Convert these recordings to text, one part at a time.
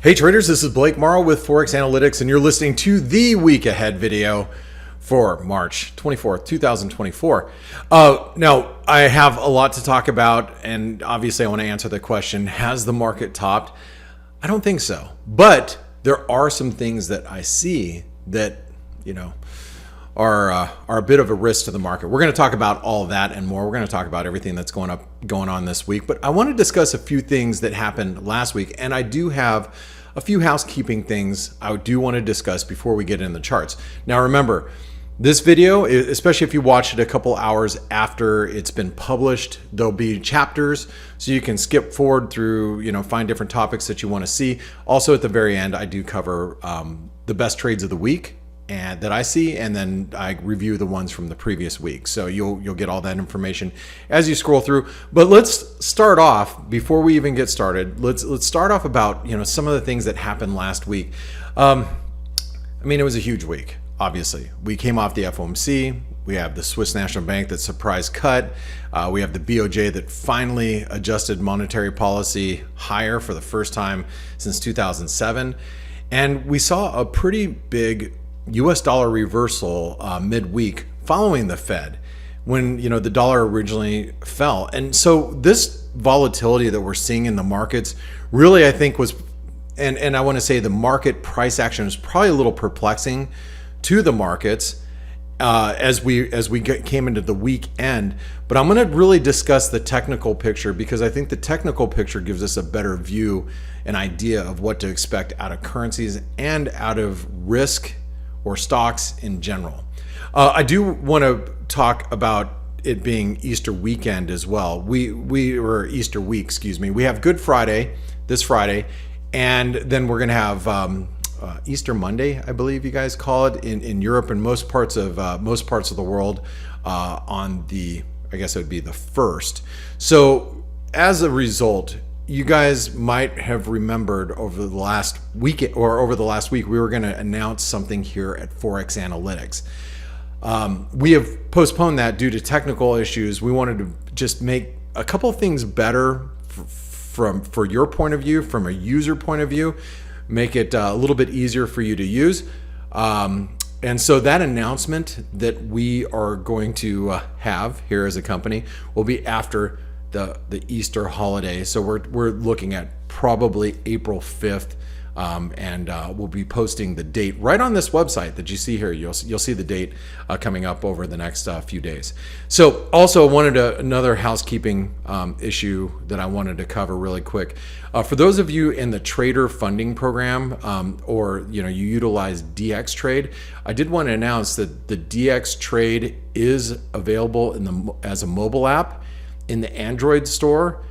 Hey traders, this is Blake Morrow with Forex Analytics, and you're listening to the week ahead video for March 24th, 2024. Now, I have a lot to talk about, and obviously I want to answer the question, has the market topped? I don't think so, but there are some things that I see that, are a bit of a risk to the market. We're going to talk about all of that and more. We're going to talk about everything that's going on this week, but I want to discuss a few things that happened last week, and I do have a few housekeeping things I do want to discuss before we get in the charts. Now remember, this video, especially if you watch it a couple hours after it's been published, there'll be chapters so you can skip forward through, find different topics that you want to see. Also at the very end, I do cover the best trades of the week and that I see, and then I review the ones from the previous week. So you'll get all that information as you scroll through. But let's start off, before we even get started, let's start off about some of the things that happened last week. It was a huge week. Obviously, we came off the FOMC. We have the Swiss National Bank that surprise cut. We have the BOJ that finally adjusted monetary policy higher for the first time since 2007. And we saw a pretty big US dollar reversal midweek following the Fed when the dollar originally fell. And so this volatility that we're seeing in the markets really, I think, was, and I want to say the market price action was probably a little perplexing to the markets as we came into the weekend. But I'm going to really discuss the technical picture, because I think the technical picture gives us a better view, an idea of what to expect out of currencies and out of risk or stocks in general. I do want to talk about it being Easter weekend as well. Or Easter week, excuse me. We have Good Friday this Friday, and then we're going to have Easter Monday, I believe you guys call it in Europe and most parts of the world on the, I guess it would be the 1st. So as a result, you guys might have remembered over the last week, we were going to announce something here at Forex Analytics. We have postponed that due to technical issues. We wanted to just make a couple of things better for your point of view, from a user point of view, make it a little bit easier for you to use. And so that announcement that we are going to have here as a company will be after the Easter holiday. So we're looking at probably April 5th, and we'll be posting the date right on this website that you see here. You'll see the date coming up over the next few days. So also another housekeeping issue that I wanted to cover really quick. For those of you in the trader funding program, or you utilize DX Trade, I did want to announce that the DX Trade is available as a mobile app in the Android store.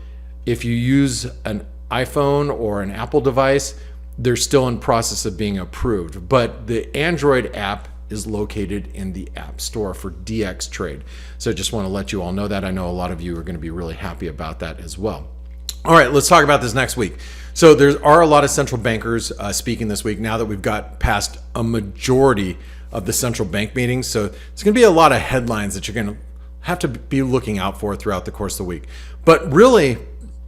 If you use an iPhone or an Apple device, they're still in process of being approved, but the Android app is located in the App Store for DX Trade. So I just want to let you all know that. I know a lot of you are going to be really happy about that as well. All right, let's talk about this next week. So there are a lot of central bankers speaking this week, now that we've got past a majority of the central bank meetings. So it's going to be a lot of headlines that you're going to have to be looking out for throughout the course of the week. But really,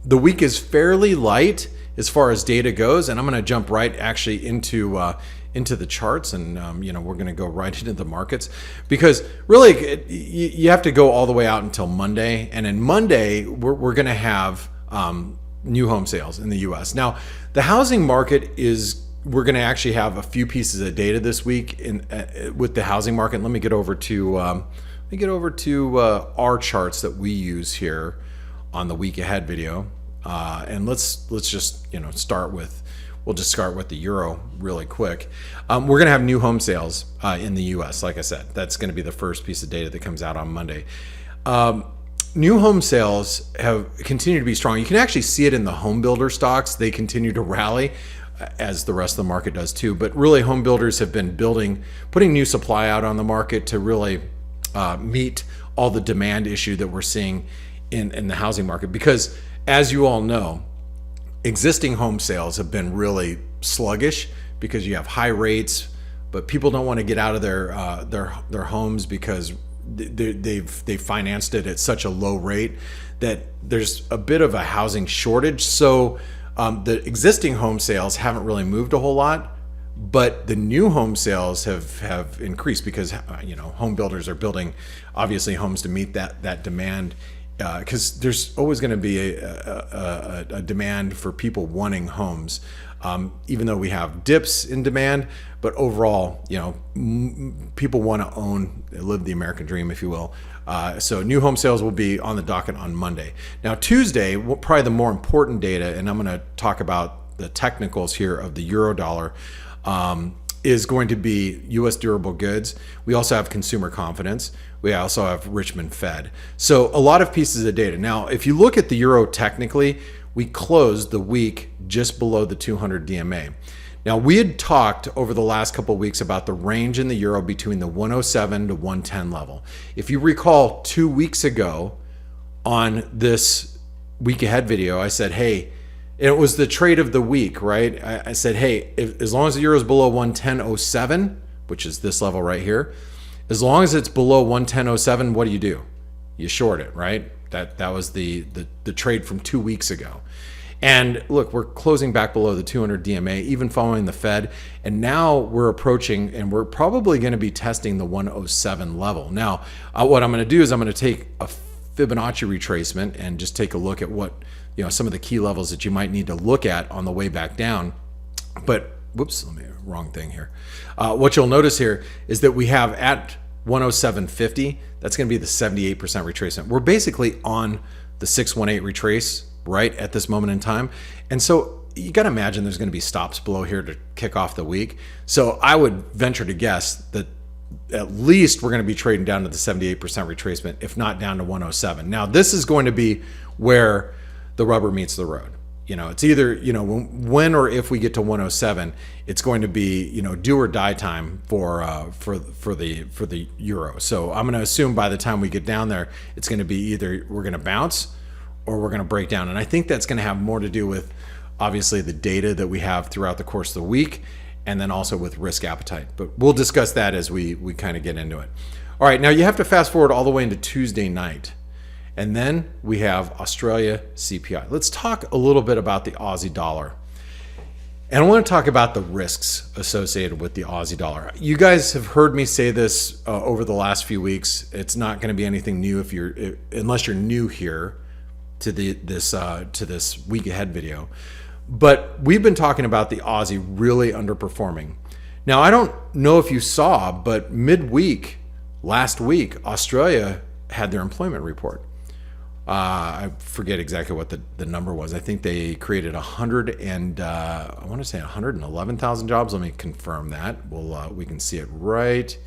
the week is fairly light as far as data goes, and I'm going to jump right actually into the charts, and we're going to go right into the markets, because really you have to go all the way out until Monday, and in Monday we're going to have new home sales in the U.S. Now, the housing market we're going to actually have a few pieces of data this week with the housing market. Let me get over to our charts that we use here on the week ahead video. And let's just start with the euro really quick. We're going to have new home sales in the U.S. Like I said, that's going to be the first piece of data that comes out on Monday. New home sales have continued to be strong. You can actually see it in the home builder stocks. They continue to rally, as the rest of the market does too. But really, home builders have been putting new supply out on the market to really meet all the demand issue that we're seeing in the housing market, because as you all know, existing home sales have been really sluggish because you have high rates, but people don't want to get out of their homes because they've financed it at such a low rate that there's a bit of a housing shortage. So The existing home sales haven't really moved a whole lot, but the new home sales have increased because home builders are building obviously homes to meet that demand, because there's always going to be a demand for people wanting homes, even though we have dips in demand. But overall, people want to live the American dream, if you will. So new home sales will be on the docket on Monday. Now Tuesday, probably the more important data, and I'm going to talk about the technicals here of the euro dollar, is going to be U.S. durable goods. We also have consumer confidence. We also have Richmond Fed. So a lot of pieces of data. Now, if you look at the euro technically, we closed the week just below the 200 DMA. Now, we had talked over the last couple of weeks about the range in the euro between the 107 to 110 level. If you recall 2 weeks ago on this week ahead video, I said, hey, it was the trade of the week, right? I said, hey, as long as the euro is below 110.07, which is this level right here, as long as it's below 110.07, what do? You short it, right? That was the trade from 2 weeks ago. And look, we're closing back below the 200 DMA, even following the Fed. And now we're approaching, and we're probably going to be testing the 107 level. Now, what I'm going to do is I'm going to take a Fibonacci retracement and just take a look at what, some of the key levels that you might need to look at on the way back down. But whoops, wrong thing here. What you'll notice here is that we have at 107.50, that's going to be the 78% retracement. We're basically on the 618 retrace right at this moment in time. And so you got to imagine there's going to be stops below here to kick off the week. So I would venture to guess that at least we're going to be trading down to the 78% retracement, if not down to 107. Now, this is going to be where the rubber meets the road. It's either, when or if we get to 107, it's going to be, do or die time for the euro. So I'm going to assume by the time we get down there, it's going to be either we're going to bounce or we're going to break down. And I think that's going to have more to do with obviously the data that we have throughout the course of the week, and then also with risk appetite. But we'll discuss that as we kind of get into it. All right, now you have to fast forward all the way into Tuesday night. And then we have Australia CPI. Let's talk a little bit about the Aussie dollar. And I want to talk about the risks associated with the Aussie dollar. You guys have heard me say this over the last few weeks. It's not going to be anything new unless you're new here to this week ahead video. But we've been talking about the Aussie really underperforming. Now, I don't know if you saw, but midweek last week, Australia had their employment report. I forget exactly what the number was. I think they created 111,000 jobs. Let me confirm that. We can see it right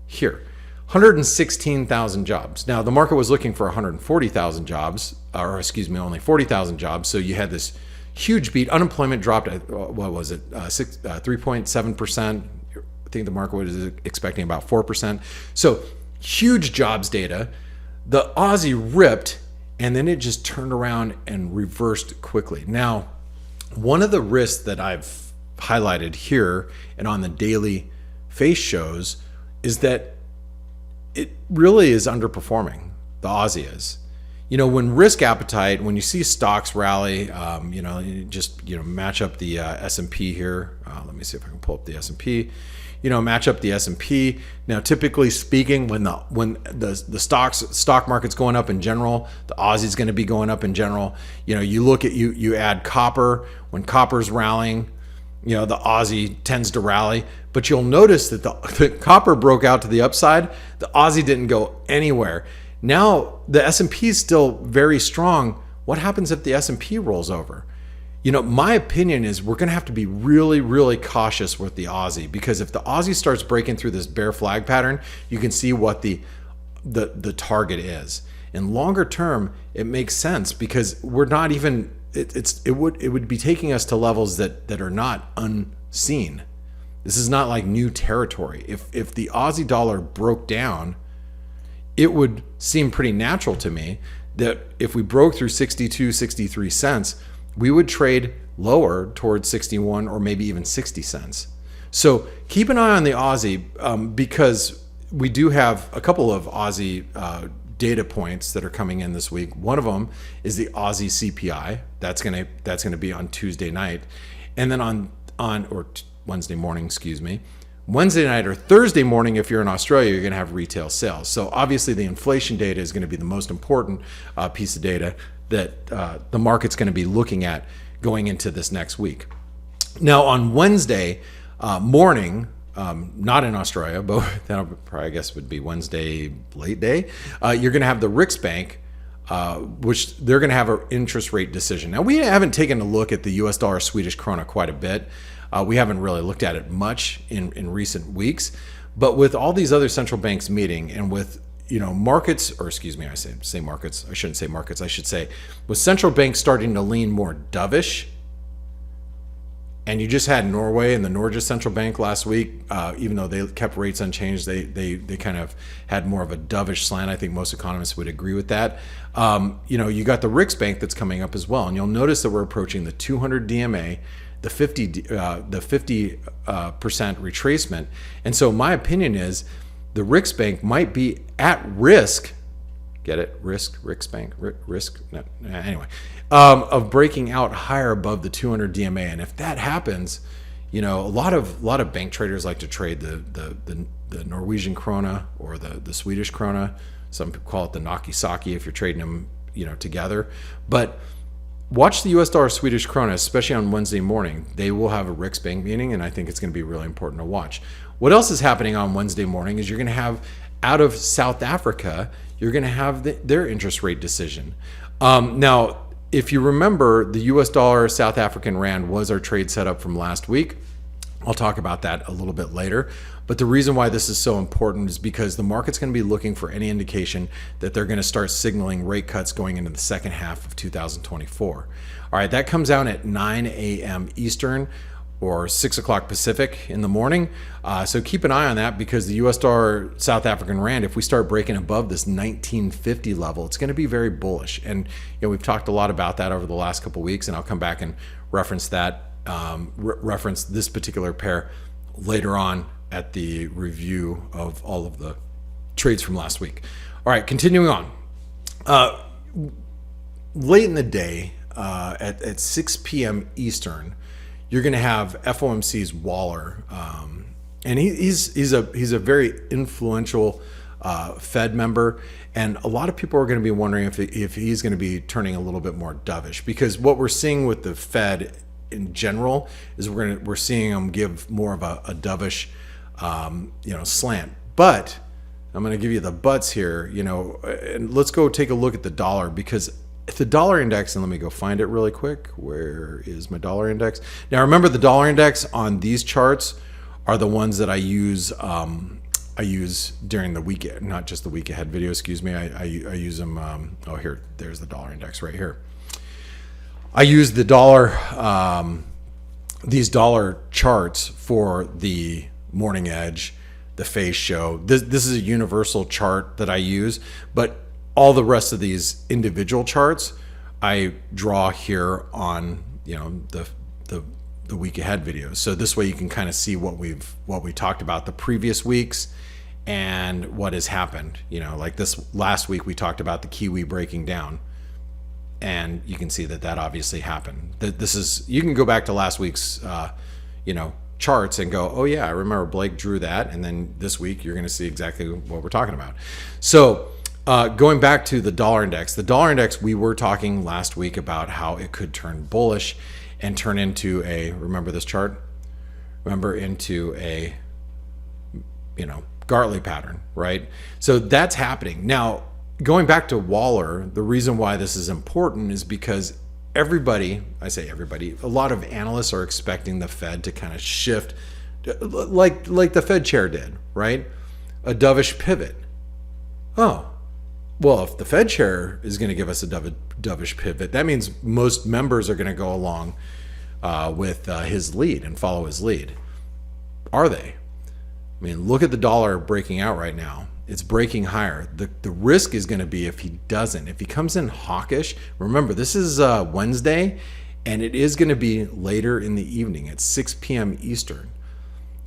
here. 116,000 jobs. Now, the market was looking for 140,000 jobs, or excuse me, only 40,000 jobs. So you had this huge beat. Unemployment dropped at, what was it, 3.7%. I think the market was expecting about 4%. So huge jobs data. The Aussie ripped, and then it just turned around and reversed quickly. Now, one of the risks that I've highlighted here and on the daily face shows is that it really is underperforming. The Aussie is. When risk appetite, when you see stocks rally, you just match up the S&P here. Let me see if I can pull up the S&P. Match up the S&P. Now, typically speaking, when the stock market's going up in general, the Aussie's going to be going up in general. You look at you add copper. When copper's rallying, the Aussie tends to rally. But you'll notice that the copper broke out to the upside. The Aussie didn't go anywhere. Now the S&P is still very strong. What happens if the S&P rolls over? My opinion is we're going to have to be really, really cautious with the Aussie, because if the Aussie starts breaking through this bear flag pattern, you can see what the target is. In longer term, it makes sense because we're not even. It would be taking us to levels that are not unseen. This is not like new territory. If the Aussie dollar broke down, it would seem pretty natural to me that if we broke through 62, 63 cents, we would trade lower towards 61 or maybe even 60 cents. So keep an eye on the Aussie because we do have a couple of Aussie data points that are coming in this week. One of them is the Aussie CPI. That's gonna be on Tuesday night, and then on Wednesday morning, excuse me. Wednesday night or Thursday morning, if you're in Australia, you're going to have retail sales. So obviously the inflation data is going to be the most important piece of data that the market's going to be looking at going into this next week. Now on Wednesday morning, not in Australia, but that'll probably, I guess, would be Wednesday late day, you're going to have the Riksbank, which they're going to have an interest rate decision. Now, we haven't taken a look at the US dollar Swedish krona quite a bit. We haven't really looked at it much in recent weeks, but with all these other central banks meeting and with markets, or excuse me, I say markets. I shouldn't say markets. I should say with central banks starting to lean more dovish. And you just had Norway and the Norges central bank last week, even though they kept rates unchanged, they kind of had more of a dovish slant. I think most economists would agree with that. You got the Riksbank that's coming up as well, and you'll notice that we're approaching the 200 DMA. The 50% retracement. And so my opinion is the Riksbank might be at risk, get it? Riksbank, no, anyway, of breaking out higher above the 200 DMA. And if that happens, a lot of bank traders like to trade the Norwegian krona or the Swedish krona. Some people call it the Nakisaki if you're trading them, together. But watch the US dollar Swedish krona, especially on Wednesday morning. They will have a Riksbank meeting, and I think it's going to be really important to watch. What else is happening on Wednesday morning is you're going to have, out of South Africa, you're going to have their interest rate decision. Now, if you remember, the US dollar South African rand was our trade setup from last week. I'll talk about that a little bit later. But the reason why this is so important is because the market's going to be looking for any indication that they're going to start signaling rate cuts going into the second half of 2024. All right, that comes out at 9 a.m. Eastern or 6 o'clock Pacific in the morning. So keep an eye on that, because the US dollar South African rand, if we start breaking above this 1950 level, it's going to be very bullish. And we've talked a lot about that over the last couple of weeks, and I'll come back and reference that, reference this particular pair later on at the review of all of the trades from last week. All right, continuing on. Late in the day, at 6 p.m. Eastern, you're going to have FOMC's Waller, and he's a very influential Fed member, and a lot of people are going to be wondering if he's going to be turning a little bit more dovish, because what we're seeing with the Fed in general is we're seeing them give more of a dovish slant. But I'm going to give you the buts here, and let's go take a look at the dollar, because the dollar index, and let me go find it really quick. Where is my dollar index? Now, remember, the dollar index on these charts are the ones that I use during the week, not just the week ahead video, excuse me. I use them. Here, there's the dollar index right here. I use the dollar, these dollar charts for the morning edge, the face show. This is a universal chart that I use, but all the rest of these individual charts I draw here on the week ahead videos. So this way you can kind of see what we talked about the previous weeks and what has happened. Like this last week we talked about the Kiwi breaking down, and you can see that obviously happened. You can go back to last week's charts and go, oh yeah, I remember Blake drew that, and then this week you're going to see exactly what we're talking about. So going back to the dollar index, we were talking last week about how it could turn bullish and turn into remember this chart? Into a Gartley pattern, right? So that's happening. Now, going back to Waller, the reason why this is important is because a lot of analysts are expecting the Fed to kind of shift like the Fed chair did, right? A dovish pivot. Oh, well, if the Fed chair is going to give us a dovish pivot, that means most members are going to go along with his lead and follow his lead. Are they? I mean, look at the dollar breaking out right now. It's breaking higher. The risk is going to be if he doesn't. If he comes in hawkish, remember, this is Wednesday, and it is going to be later in the evening at 6 p.m. Eastern.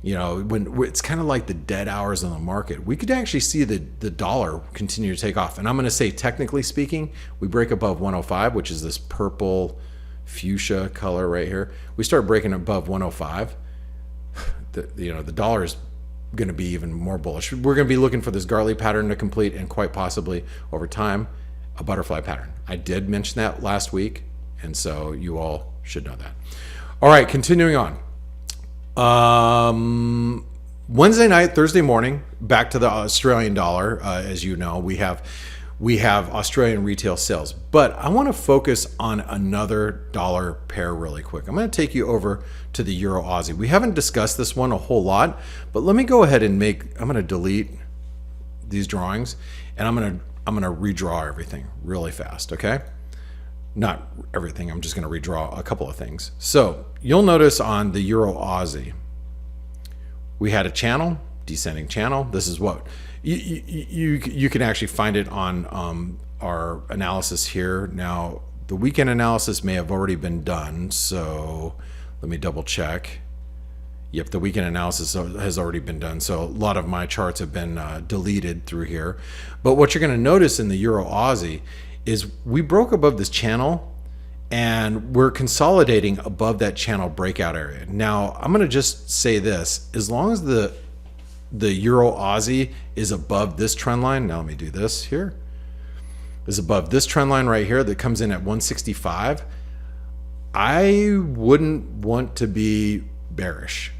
You know, when it's kind of like the dead hours on the market, we could actually see the dollar continue to take off. And I'm going to say, technically speaking, we break above 105, which is this purple fuchsia color right here. We start breaking above 105. The dollar is going to be even more bullish. We're going to be looking for this Gartley pattern to complete, and quite possibly over time, a butterfly pattern. I did mention that last week, and so you all should know that. All right, continuing on. Wednesday night, Thursday morning, back to the Australian dollar. As you know, we have Australian retail sales, but I want to focus on another dollar pair really quick. I'm going to take you over to the Euro Aussie. We haven't discussed this one a whole lot, but let me go ahead and I'm going to delete these drawings, and I'm going to redraw everything really fast. Okay. Not everything, I'm just going to redraw a couple of things. So you'll notice on the Euro Aussie, we had a channel, descending channel. This is what you can actually find it on our analysis here. Now, the weekend analysis may have already been done, so let me double check. Yep, the weekend analysis has already been done, so a lot of my charts have been deleted through here. But what you're going to notice in the Euro Aussie is we broke above this channel, and we're consolidating above that channel breakout area. Now, I'm going to just say this: as long as the Euro Aussie is above this trend line, now let me do this here, is above this trend line right here that comes in at 165, I wouldn't want to be bearish.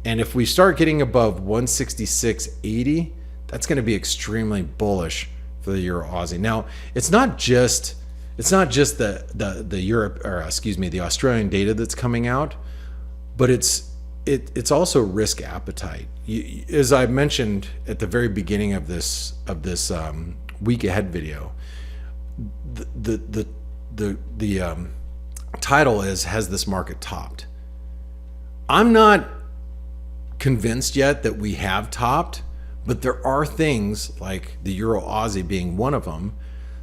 And if we start getting above 166.80, that's going to be extremely bullish for the Euro Aussie. Now, it's not just the Europe, or excuse me, the Australian data that's coming out, but it's also risk appetite. As I mentioned at the very beginning of this week ahead video, the title is, has this market topped? I'm not convinced yet that we have topped, but there are things like the Euro Aussie being one of them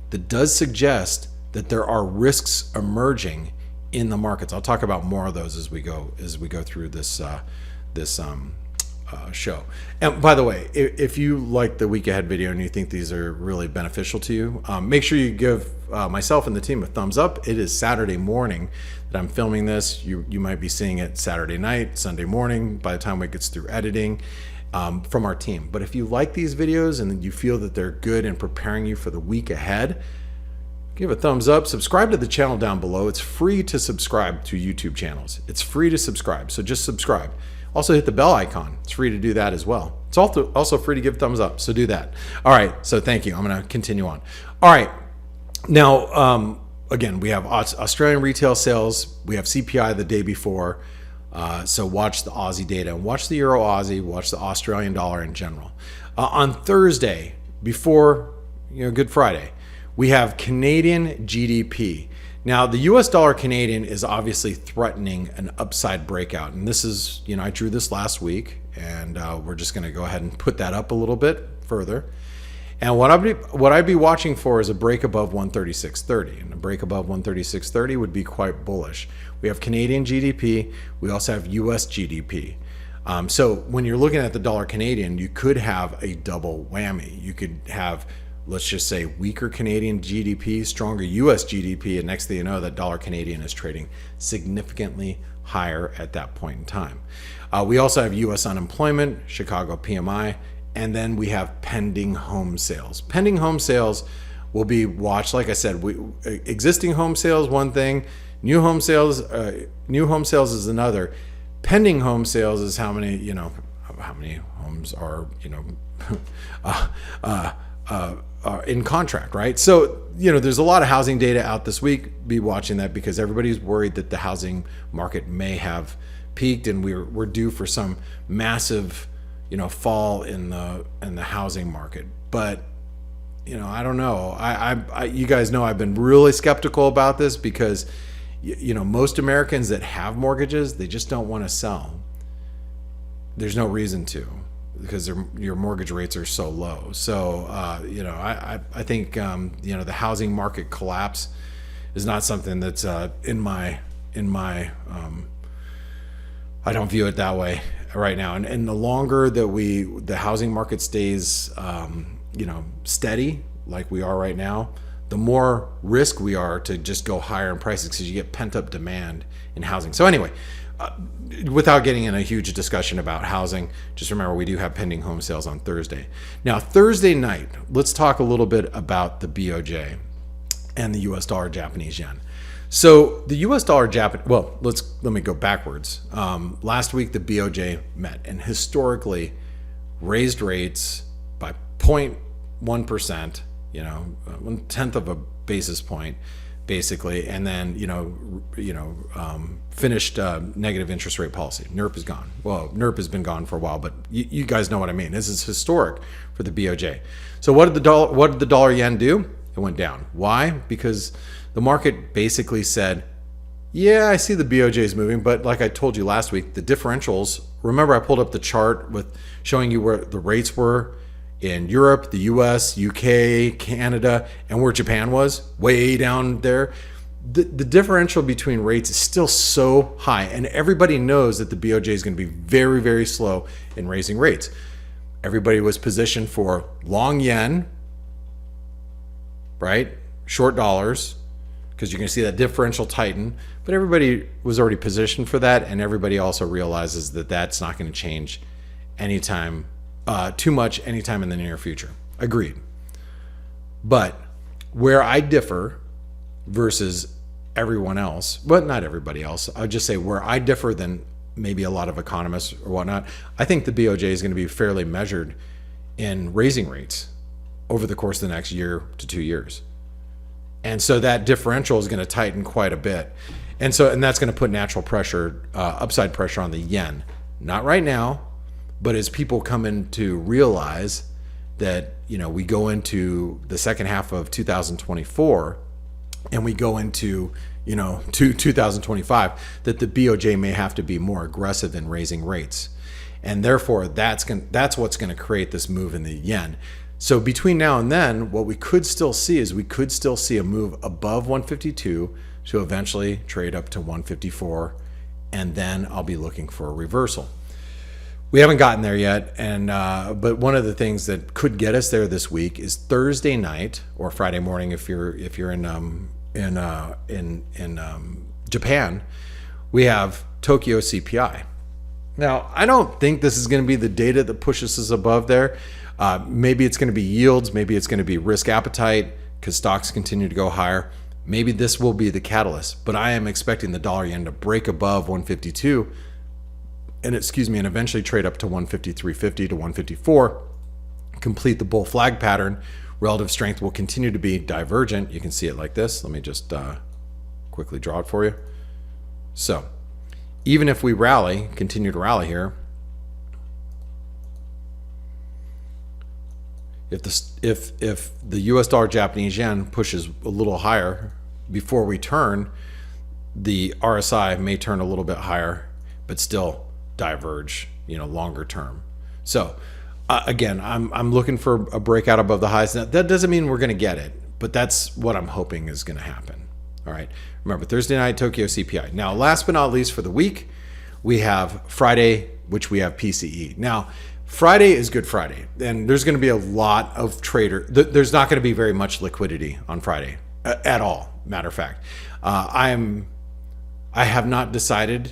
that does suggest that there are risks emerging in the markets. I'll talk about more of those as we go through this show. And by the way, if you like the week ahead video and you think these are really beneficial to you, make sure you give myself and the team a thumbs up. It is Saturday morning that I'm filming this. You might be seeing it Saturday night, Sunday morning by the time it gets through editing from our team. But if you like these videos and you feel that they're good in preparing you for the week ahead, give a thumbs up, subscribe to the channel down below. It's free to subscribe to YouTube channels. It's free to subscribe, so just subscribe. Also hit the bell icon. It's free to do that as well. It's also free to give thumbs up, so do that. All right, so thank you. I'm going to continue on. All right, now, again, we have Australian retail sales. We have CPI the day before. So watch the Aussie data, and watch the Euro Aussie, watch the Australian dollar in general. On Thursday, before Good Friday, we have Canadian GDP. Now, the US dollar Canadian is obviously threatening an upside breakout. And this is, I drew this last week, and we're just going to go ahead and put that up a little bit further. And what I'd be watching for is a break above 136.30. And a break above 136.30 would be quite bullish. We have Canadian GDP. We also have US GDP. So when you're looking at the dollar Canadian, you could have a double whammy. You could have, let's just say, weaker Canadian GDP, stronger US GDP, and next thing you know, that dollar Canadian is trading significantly higher at that point in time. We also have US unemployment, Chicago PMI, and then we have pending home sales. Pending home sales will be watched. Like I said, existing home sales, one thing, new home sales is another. Pending home sales is how many homes are, in contract, right? So, there's a lot of housing data out this week. Be watching that, because everybody's worried that the housing market may have peaked and we're due for some massive, fall in the housing market. But, I don't know. You guys know I've been really skeptical about this, because, most Americans that have mortgages, they just don't want to sell. There's no reason to, because your mortgage rates are so low. So, I think, the housing market collapse is not something that's in my I don't view it that way. right now. And the longer that the housing market stays, steady like we are right now, the more risk we are to just go higher in prices because you get pent up demand in housing. So anyway, without getting in a huge discussion about housing, just remember we do have pending home sales on Thursday. Now, Thursday night, let's talk a little bit about the BOJ and the US dollar Japanese yen. So the US dollar Japan, well, let me go backwards. Last week, the BOJ met and historically raised rates by 0.1%, 1/10 of a basis point, basically, and then finished negative interest rate policy. NIRP is gone. Well, NIRP has been gone for a while, but you guys know what I mean. This is historic for the BOJ. So what did the dollar yen do? It went down. Why? Because the market basically said, yeah, I see the BOJ is moving, but like I told you last week, the differentials, remember I pulled up the chart with showing you where the rates were in Europe, the US, UK, Canada, and where Japan was, way down there. The differential between rates is still so high, and everybody knows that the BOJ is going to be very, very slow in raising rates. Everybody was positioned for long yen, right? Short dollars, because you're going to see that differential tighten, but everybody was already positioned for that, and everybody also realizes that that's not going to change anytime too much anytime in the near future. Agreed. But where I differ versus everyone else, but not everybody else, I'll just say where I differ than maybe a lot of economists or whatnot, I think the BOJ is going to be fairly measured in raising rates over the course of the next year to 2 years. And so that differential is going to tighten quite a bit. And that's going to put natural pressure, upside pressure on the yen. Not right now, but as people come in to realize that, we go into the second half of 2024 and we go into, to 2025, that the BOJ may have to be more aggressive in raising rates. And therefore, that's what's going to create this move in the yen. So between now and then, what we could still see is a move above 152 to eventually trade up to 154, and then I'll be looking for a reversal. We haven't gotten there yet, but one of the things that could get us there this week is Thursday night or Friday morning if you're in Japan. We have Tokyo CPI. Now, I don't think this is going to be the data that pushes us above there. Maybe it's going to be yields. Maybe it's going to be risk appetite because stocks continue to go higher. Maybe this will be the catalyst. But I am expecting the dollar yen to break above 152 and eventually trade up to 153.50 to 154, complete the bull flag pattern. Relative strength will continue to be divergent. You can see it like this. Let me just quickly draw it for you. So even if we continue to rally here, if the US dollar Japanese yen pushes a little higher before we turn, the RSI may turn a little bit higher, but still diverge, longer term. So again, I'm looking for a breakout above the highs. Now, that doesn't mean we're going to get it, but that's what I'm hoping is going to happen. All right. Remember, Thursday night, Tokyo CPI. Now, last but not least for the week, we have Friday, which we have PCE. Now, Friday is Good Friday, and there's going to be a lot of there's not going to be very much liquidity on Friday at all. Matter of fact, I have not decided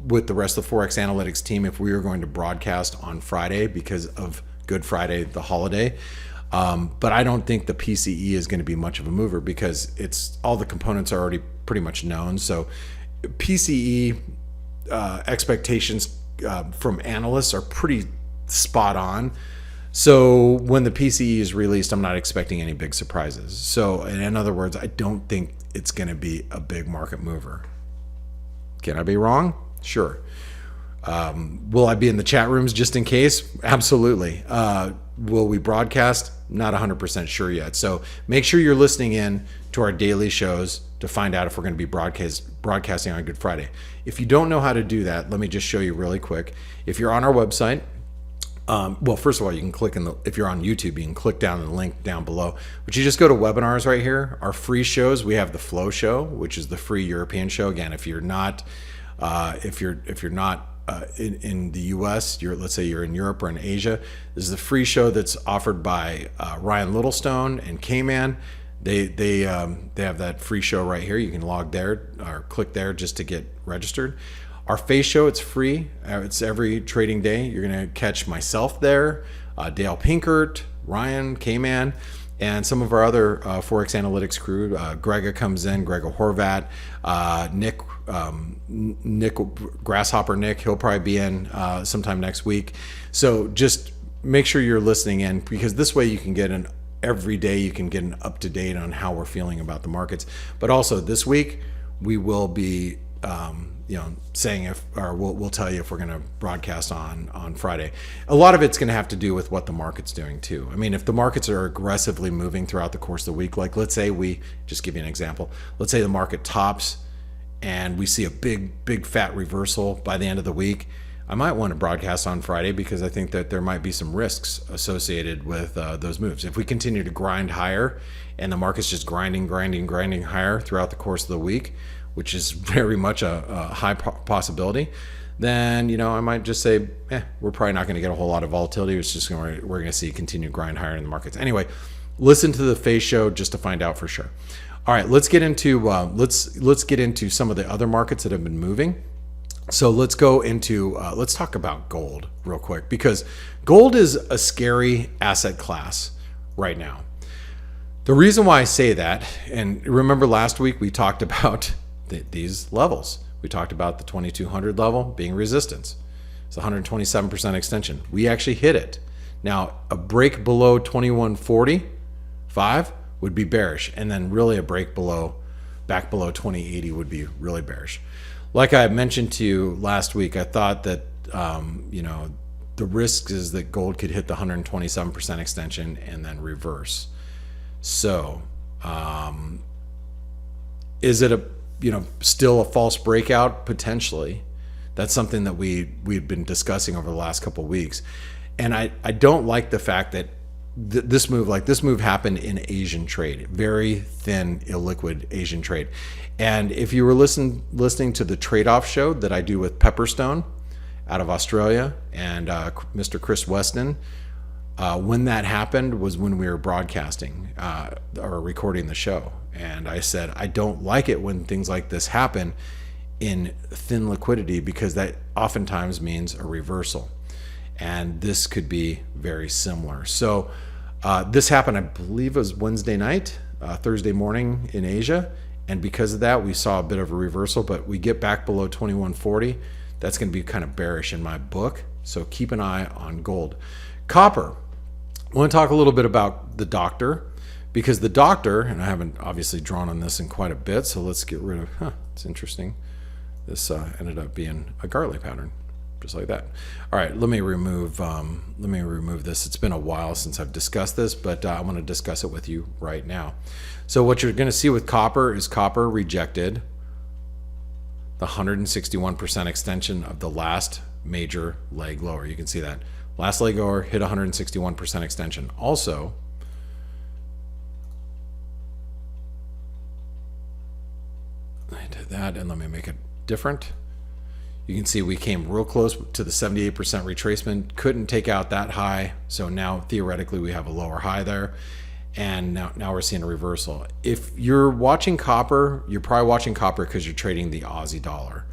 with the rest of the Forex Analytics team if we are going to broadcast on Friday because of Good Friday, the holiday. But I don't think the PCE is going to be much of a mover because all the components are already pretty much known. So PCE expectations from analysts are pretty spot on. So when the PCE is released, I'm not expecting any big surprises. So in other words, I don't think it's going to be a big market mover. Can I be wrong? Sure. Will I be in the chat rooms just in case? Absolutely. Will we broadcast? Not 100% sure yet. So make sure you're listening in to our daily shows to find out if we're going to be broadcasting on Good Friday. If you don't know how to do that, let me just show you really quick. If you're on our website, well, first of all, you can click if you're on YouTube, you can click down the link down below. But you just go to webinars right here. Our free shows, we have the Flow Show, which is the free European show. Again, if you're not in the US, let's say you're in Europe or in Asia, this is a free show that's offered by Ryan Littlestone and K-Man. They have that free show right here. You can log there or click there just to get registered. Our face show, it's free. It's every trading day. You're going to catch myself there, Dale Pinkert, Ryan, K-Man, and some of our other Forex analytics crew. Grega comes in, Grega Horvat, Nick Grasshopper Nick, he'll probably be in sometime next week. So just make sure you're listening in, because this way you can get every day you can get an up to date on how we're feeling about the markets. But also this week we will be saying we'll tell you if we're going to broadcast on Friday. A lot of it's going to have to do with what the market's doing too. I mean, if the markets are aggressively moving throughout the course of the week, like let's say just give you an example. Let's say the market tops and we see a big fat reversal by the end of the week. I might want to broadcast on Friday, because I think that there might be some risks associated with those moves. If we continue to grind higher and the market's just grinding higher throughout the course of the week, which is very much a high possibility, then I might just say, we're probably not going to get a whole lot of volatility. It's just we're going to see continued grind higher in the markets. Anyway, listen to the face show just to find out for sure. All right, let's get into let's get into some of the other markets that have been moving. So let's go into let's talk about gold real quick, because gold is a scary asset class right now. The reason why I say that, and remember last week we talked about these levels. We talked about the 2200 level being resistance. It's 127% extension. We actually hit it. Now a break below 2145 would be bearish, and then really a break back below 2080 would be really bearish. Like I mentioned to you last week, I thought that the risk is that gold could hit the 127% extension and then reverse. So is it still a false breakout? Potentially. That's something that we've been discussing over the last couple of weeks. And I don't like the fact that this move happened in Asian trade, very thin, illiquid Asian trade. And if you were listening to the trade-off show that I do with Pepperstone out of Australia and Mr. Chris Weston, when that happened was when we were broadcasting or recording the show. And I said, I don't like it when things like this happen in thin liquidity, because that oftentimes means a reversal. And this could be very similar. So this happened, I believe it was Wednesday night, Thursday morning in Asia. And because of that, we saw a bit of a reversal, but we get back below 2140. That's going to be kind of bearish in my book. So keep an eye on gold. Copper. I want to talk a little bit about the doctor, because the doctor, and I haven't obviously drawn on this in quite a bit, so let's get rid of, it's interesting. This ended up being a Gartley pattern, just like that. All right, let me remove this. It's been a while since I've discussed this, but I want to discuss it with you right now. So what you're going to see with copper is copper rejected the 161% extension of the last major leg lower. You can see that. Last leg lower hit 161% extension. Also, I did that, and let me make it different. You can see we came real close to the 78% retracement, couldn't take out that high, so now theoretically we have a lower high there, and now we're seeing a reversal. If you're watching copper, you're probably watching copper because you're trading the Aussie dollar.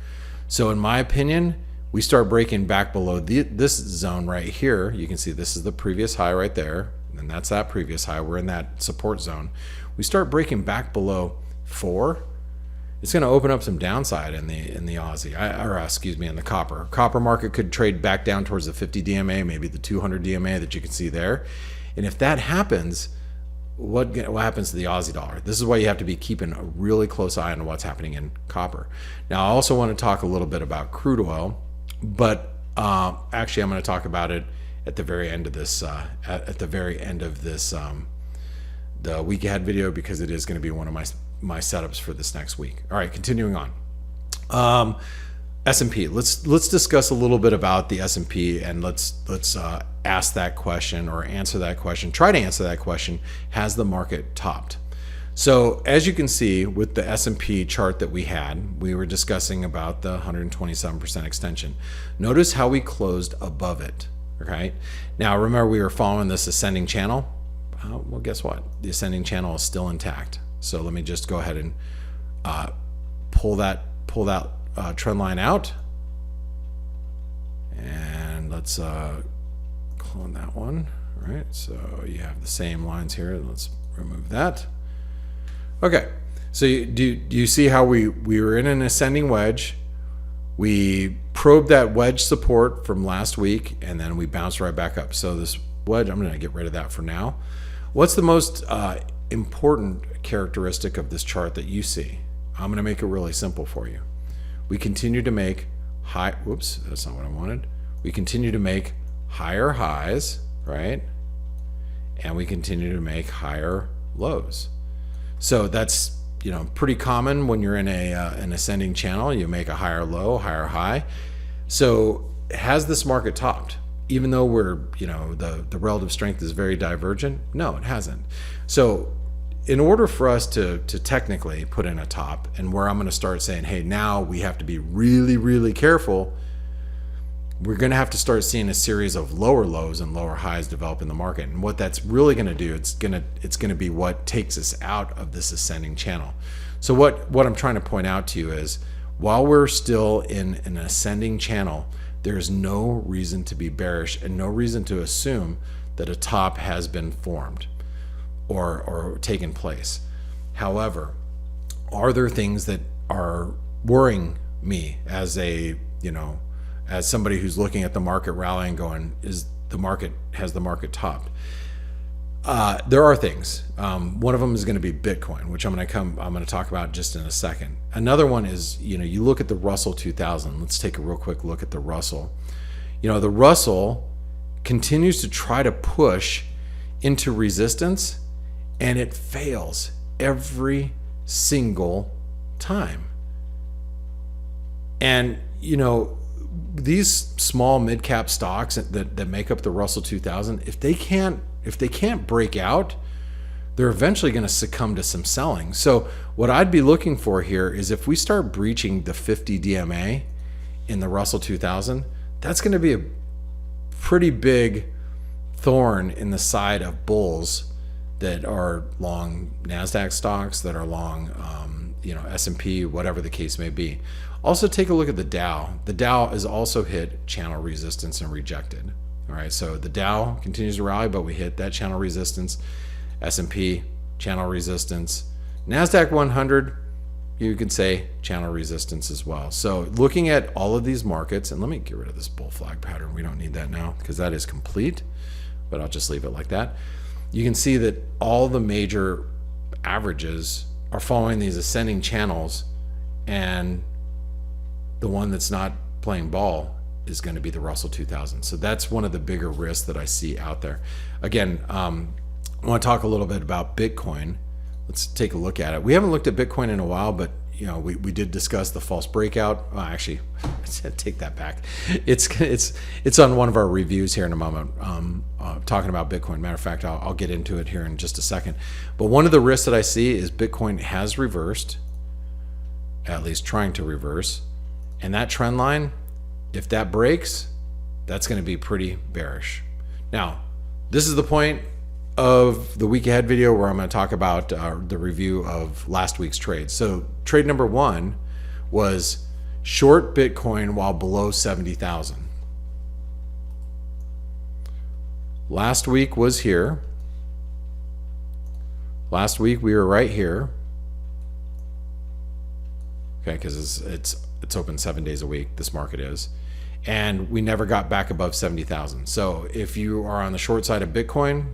So in my opinion, we start breaking back below this zone right here. You can see this is the previous high right there, and that's that previous high. We're in that support zone. We start breaking back below 4. It's going to open up some downside in the Aussie, in the copper. Copper market could trade back down towards the 50 DMA, maybe the 200 DMA that you can see there. And if that happens, what happens to the Aussie dollar? This is why you have to be keeping a really close eye on what's happening in copper. Now, I also want to talk a little bit about crude oil, but actually, I'm going to talk about it at the very end of this. The week ahead video, because it is going to be one of my setups for this next week. All right, continuing on. S&P. Let's discuss a little bit about the S&P, and let's ask that question or answer that question. Try to answer that question. Has the market topped? So as you can see with the S&P chart that we were discussing about the 127% extension. Notice how we closed above it, okay? Now remember we were following this ascending channel. Well, guess what? The ascending channel is still intact. So let me just go ahead and pull that trend line out. And let's clone that one. All right, so you have the same lines here. Let's remove that. Okay, so do you see how we were in an ascending wedge? We probed that wedge support from last week, and then we bounced right back up. So this wedge, I'm going to get rid of that for now. What's the most important characteristic of this chart that you see? I'm going to make it really simple for you. We continue to make whoops, that's not what I wanted. We continue to make higher highs, right? And we continue to make higher lows. So that's, you know, pretty common when you're in an ascending channel. You make a higher low, higher high. So has this market topped? Even though we're, you know, the relative strength is very divergent? No, it hasn't. So in order for us to technically put in a top, and where I'm going to start saying, hey, now we have to be really, really careful, we're going to have to start seeing a series of lower lows and lower highs develop in the market. And what that's really going to do, it's going to be what takes us out of this ascending channel. So what I'm trying to point out to you is, while we're still in an ascending channel, there's no reason to be bearish and no reason to assume that a top has been formed or taken place. However, are there things that are worrying me as as somebody who's looking at the market rallying, going, has the market topped? There are things. One of them is going to be Bitcoin, which I'm going to talk about just in a second. Another one is, you look at the Russell 2000. Let's take a real quick look at the Russell. The Russell continues to try to push into resistance, and it fails every single time. And these small mid-cap stocks that make up the Russell 2000, if they can't break out, they're eventually going to succumb to some selling. So what I'd be looking for here is, if we start breaching the 50 DMA in the Russell 2000, that's going to be a pretty big thorn in the side of bulls that are long NASDAQ stocks, that are long S&P, whatever the case may be. Also take a look at the Dow. The Dow has also hit channel resistance and rejected. All right, so the Dow continues to rally, but we hit that channel resistance. S&P, channel resistance. NASDAQ 100, you could say channel resistance as well. So looking at all of these markets, and let me get rid of this bull flag pattern. We don't need that now because that is complete, but I'll just leave it like that. You can see that all the major averages are following these ascending channels, and the one that's not playing ball is going to be the Russell 2000. So that's one of the bigger risks that I see out there. Again, I want to talk a little bit about Bitcoin. Let's take a look at it. We haven't looked at Bitcoin in a while, but we did discuss the false breakout. Actually, take that back. It's on one of our reviews here in a moment, talking about Bitcoin. Matter of fact, I'll get into it here in just a second. But one of the risks that I see is Bitcoin has reversed, at least trying to reverse. And that trend line, if that breaks, that's going to be pretty bearish. Now, this is the point of the week ahead video where I'm going to talk about the review of last week's trade. So trade number one was short Bitcoin while below 70,000. Last week was here. Last week we were right here. Okay, because it's open 7 days a week, this market is. And we never got back above 70,000. So if you are on the short side of Bitcoin,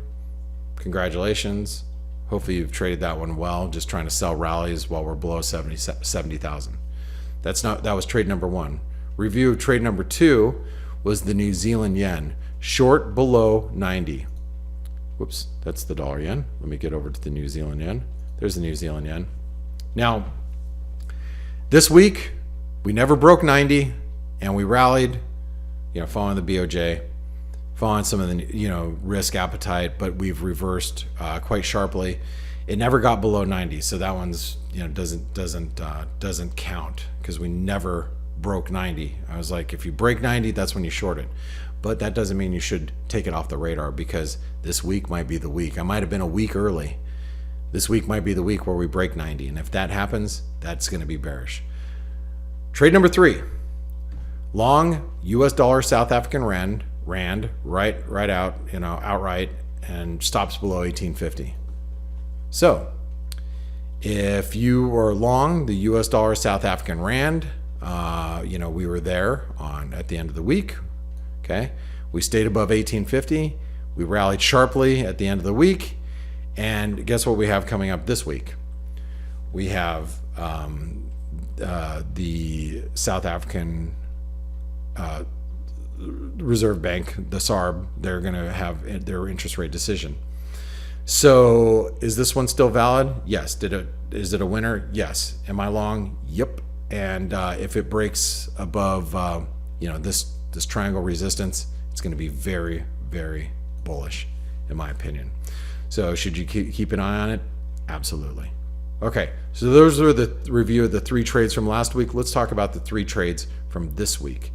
congratulations. Hopefully you've traded that one well, just trying to sell rallies while we're below 70,000. That was trade number one. Review of trade number two was the New Zealand yen, short below 90. Whoops, that's the dollar yen. Let me get over to the New Zealand yen. There's the New Zealand yen. Now, this week, we never broke 90, and we rallied, following the BOJ, following some of the, risk appetite, but we've reversed quite sharply. It never got below 90, so that one's, you know, doesn't count because we never broke 90. I was like, if you break 90, that's when you short it. But that doesn't mean you should take it off the radar, because this week might be the week. I might have been a week early. This week might be the week where we break 90, and if that happens, that's going to be bearish. Trade number 3, long US dollar South African rand right out, you know, outright, and stops below 1850. So if you were long the US dollar South African rand, you know, we were there at the end of the week. Okay, we stayed above 1850. We rallied sharply at the end of the week, and guess what we have coming up this week? We have the South African Reserve Bank, the SARB. They're going to have their interest rate decision. So is this one still valid? Yes. Is it a winner? Yes. Am I long? Yep. And if it breaks above, you know, this triangle resistance, it's going to be very, very bullish, in my opinion. So should you keep an eye on it? Absolutely. Okay. So those are the review of the 3 trades from last week. Let's talk about the 3 trades from this week.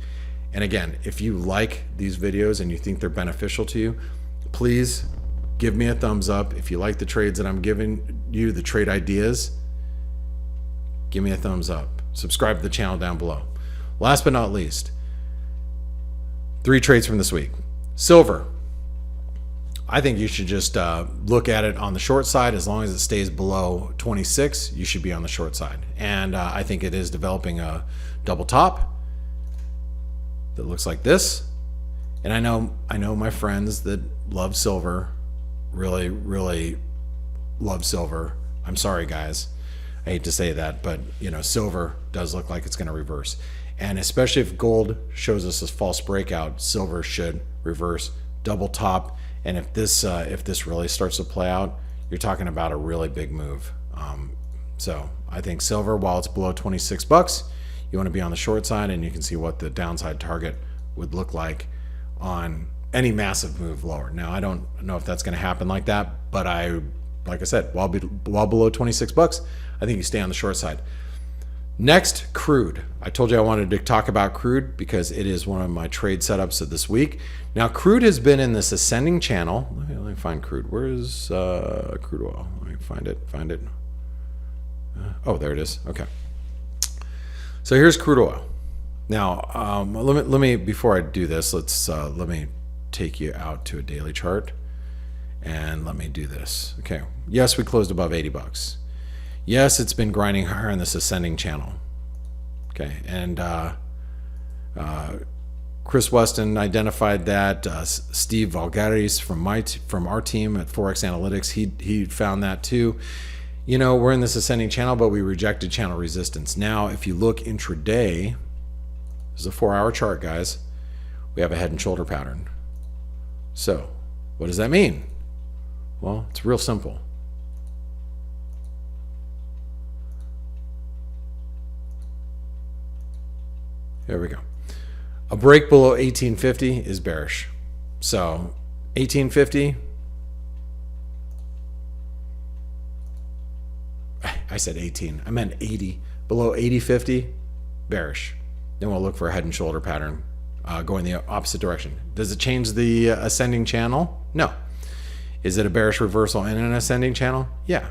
And again, if you like these videos and you think they're beneficial to you, please give me a thumbs up. If you like the trades that I'm giving you, the trade ideas, give me a thumbs up. Subscribe to the channel down below. Last but not least, 3 trades from this week. Silver. I think you should just look at it on the short side. As long as it stays below 26, you should be on the short side. And I think it is developing a double top that looks like this. And I know my friends that love silver really, really love silver. I'm sorry, guys. I hate to say that, but you know, silver does look like it's going to reverse. And especially if gold shows us a false breakout, silver should reverse, double top. And if this really starts to play out, you're talking about a really big move. So I think silver, while it's below 26 bucks, you want to be on the short side, and you can see what the downside target would look like on any massive move lower. Now, I don't know if that's going to happen like that, but like I said, while below 26 bucks, I think you stay on the short side. Next, crude. I told you I wanted to talk about crude because it is one of my trade setups of this week. Now, crude has been in this ascending channel. Let me find crude. Where is crude oil? Let me find it. Oh, there it is. Okay. So here's crude oil. Now, let me before I do this, let me take you out to a daily chart, and let me do this. Okay. Yes, we closed above 80 bucks. Yes, it's been grinding higher in this ascending channel. Okay, and Chris Weston identified that. Steve Valgaris from our team at Forex Analytics, he found that too. You know, we're in this ascending channel, but we rejected channel resistance. Now, if you look intraday, this is a 4-hour chart, guys. We have a head and shoulder pattern. So, what does that mean? Well, it's real simple. There we go. A break below 1850 is bearish. So 1850, I said 18, I meant 80. Below 80.50, bearish. Then we'll look for a head and shoulder pattern going the opposite direction. Does it change the ascending channel? No. Is it a bearish reversal in an ascending channel? Yeah.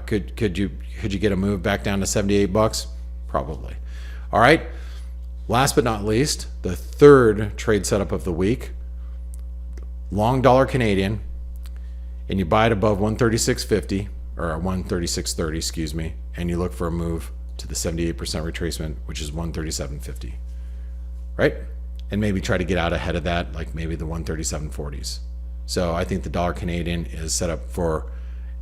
Could you get a move back down to 78 bucks? Probably. All right. Last but not least, the third trade setup of the week, long dollar Canadian, and you buy it above 136.50 or 136.30, excuse me, and you look for a move to the 78% retracement, which is 137.50, right? And maybe try to get out ahead of that, like maybe the 137.40s. So I think the dollar Canadian is set up for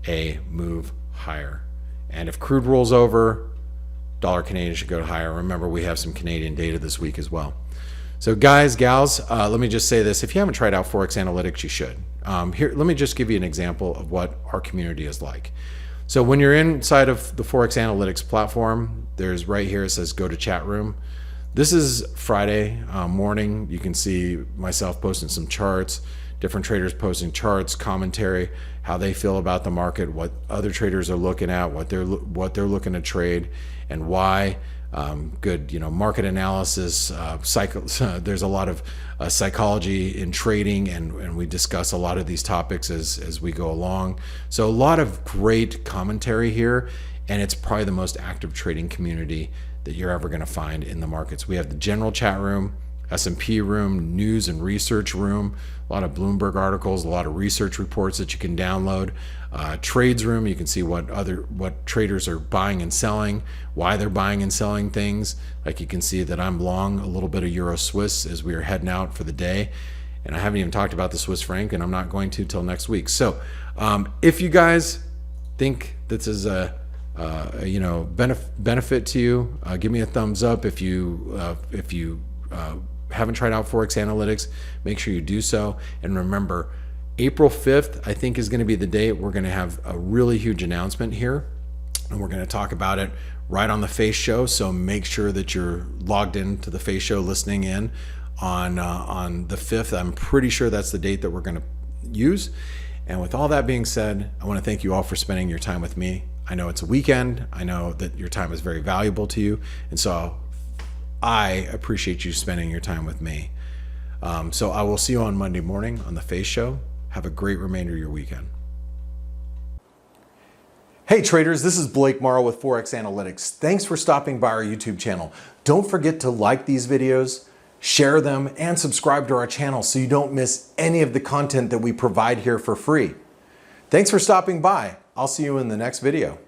a move higher. And if crude rolls over, dollar Canadian should go higher. Remember, we have some Canadian data this week as well. So guys, gals, let me just say this. If you haven't tried out Forex Analytics, you should. Here, let me just give you an example of what our community is like. So when you're inside of the Forex Analytics platform, there's right here, it says go to chat room. This is Friday morning. You can see myself posting some charts, different traders posting charts, commentary, how they feel about the market, what other traders are looking at, what they're looking to trade, and why. Good, market analysis, there's a lot of psychology in trading, and we discuss a lot of these topics as we go along. So a lot of great commentary here, and it's probably the most active trading community that you're ever going to find in the markets. We have the general chat room, S&P room, news and research room, a lot of Bloomberg articles, a lot of research reports that you can download. Trades room, you can see what traders are buying and selling, why they're buying and selling things. Like you can see that I'm long a little bit of Euro Swiss as we are heading out for the day. And I haven't even talked about the Swiss franc, and I'm not going to till next week. So if you guys think this is a benefit to you, give me a thumbs up. If you haven't tried out Forex Analytics, make sure you do so. And remember, April 5th, I think, is going to be the day we're going to have a really huge announcement here. And we're going to talk about it right on the Face Show. So make sure that you're logged into the Face Show, listening in on the 5th. I'm pretty sure that's the date that we're going to use. And with all that being said, I want to thank you all for spending your time with me. I know it's a weekend. I know that your time is very valuable to you. And so I appreciate you spending your time with me. So I will see you on Monday morning on the Face Show. Have a great remainder of your weekend. Hey traders, this is Blake Morrow with Forex Analytics. Thanks for stopping by our YouTube channel. Don't forget to like these videos, share them, and subscribe to our channel so you don't miss any of the content that we provide here for free. Thanks for stopping by. I'll see you in the next video.